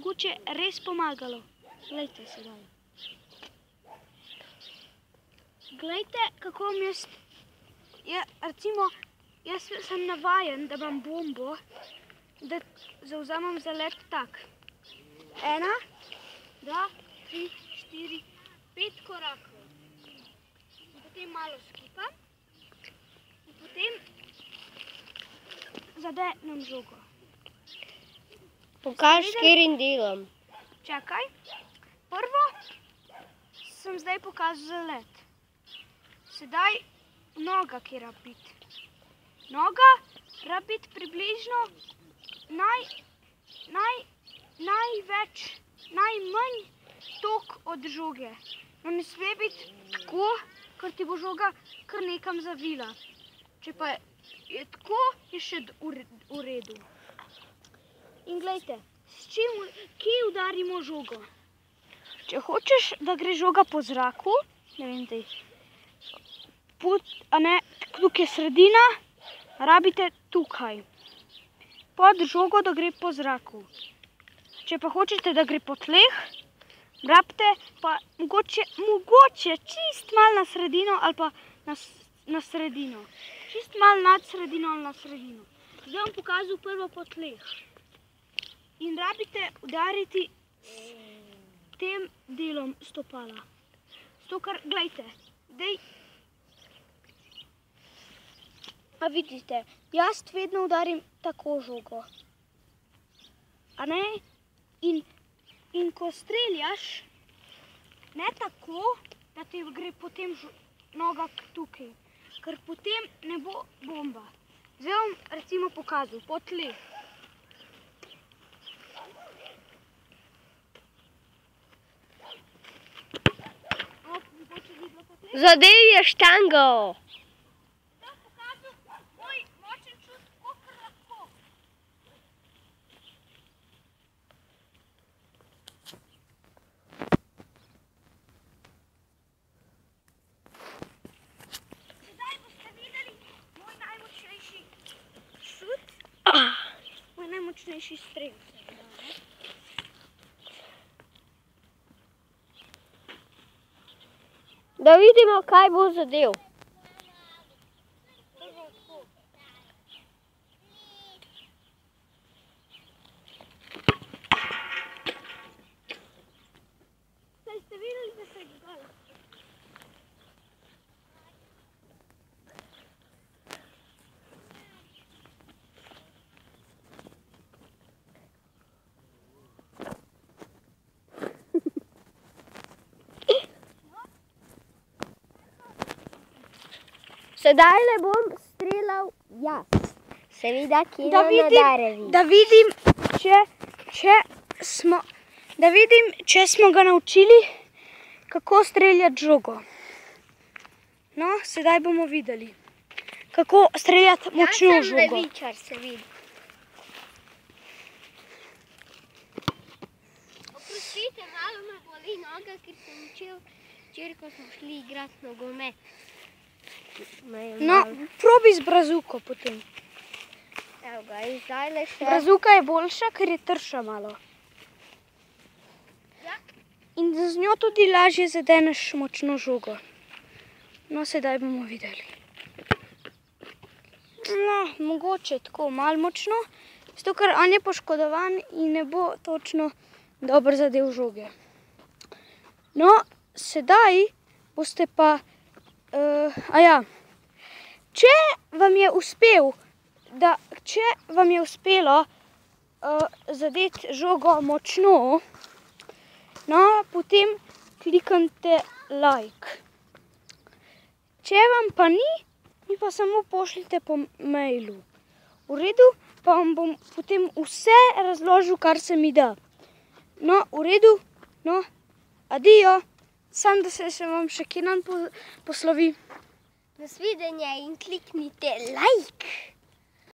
mogoče res pomagalo. Glejte sedaj. Glejte, kako vam jaz... Recimo, jaz sem navajen, da imam bombo, da zavzamem za let tak. 1, 2, 3, 4, 5 korakov. In potem malo skipam. In potem zadetnem žogo. Pokaži, s katerim delom. Čakaj. Prvo sem zdaj pokazal za let. Sedaj noga, ki rabi biti. Noga rabi biti približno najmanj tok od žoge. No, ne sme biti tako, ker ti bo žoga kar nekam zavila. Če pa je tako, je še v redu. In glejte, kje udarimo žogo? Če hočeš, da gre žoga po zraku, ne vem zdaj, tukaj je sredina, rabite tukaj. Pod žogo, da gre po zraku. Če pa hočete, da gre po tleh, rabite pa mogoče čist malo na sredino ali pa na sredino. Čist malo nad sredino ali na sredino. Zdaj bom pokazal prvo po tleh. In rabite udariti s tem delom stopala. Zato, ker, glejte, a vidite, jaz vedno udarim tako žogo. A ne? In ko streljaš, ne tako, da ti gre potem noga tukaj, ker potem ne bo bomba. Zdaj bom recimo pokazal po tleh. Zadel je štango. Zdaj bom pokazal moj močen čut, kolikor lahko. Sedaj boste videli moj najmočnejši šut, moj najmočnejši strel. Da vidimo, kaj bo zadel. Zdaj ste videli, da se je dogajalo. Sedaj le bom streljal jaz. Seveda, kje na nadarevi. Da vidim, če smo ga naučili, kako streljati žogo. No, sedaj bomo videli, kako streljati močno žogo. Jaz sem levičar, se vidi. Oprostite, malo me boli noga, ker sem učil včeraj, ko smo šli igrati nogomet. No, probi z brazuko potem. Evo ga, in zdaj le še... Brazuka je boljša, ker je trša malo. In z njo tudi lažje zadeneš močno žogo. No, sedaj bomo videli. No, mogoče tako malo močno, zato ker on je poškodovan in ne bo točno dobro zadel žoge. No, sedaj boste pa... Če vam je uspelo zadeti žogo močno, no, potem kliknite like. Če vam pa ni, mi pa samo pošljite po mailu. V redu, pa vam bom potem vse razložil, kar se mi da. No, v redu, no, adijo. Sam, da se vam še kje nam poslovi. Nasvidenje in kliknite like.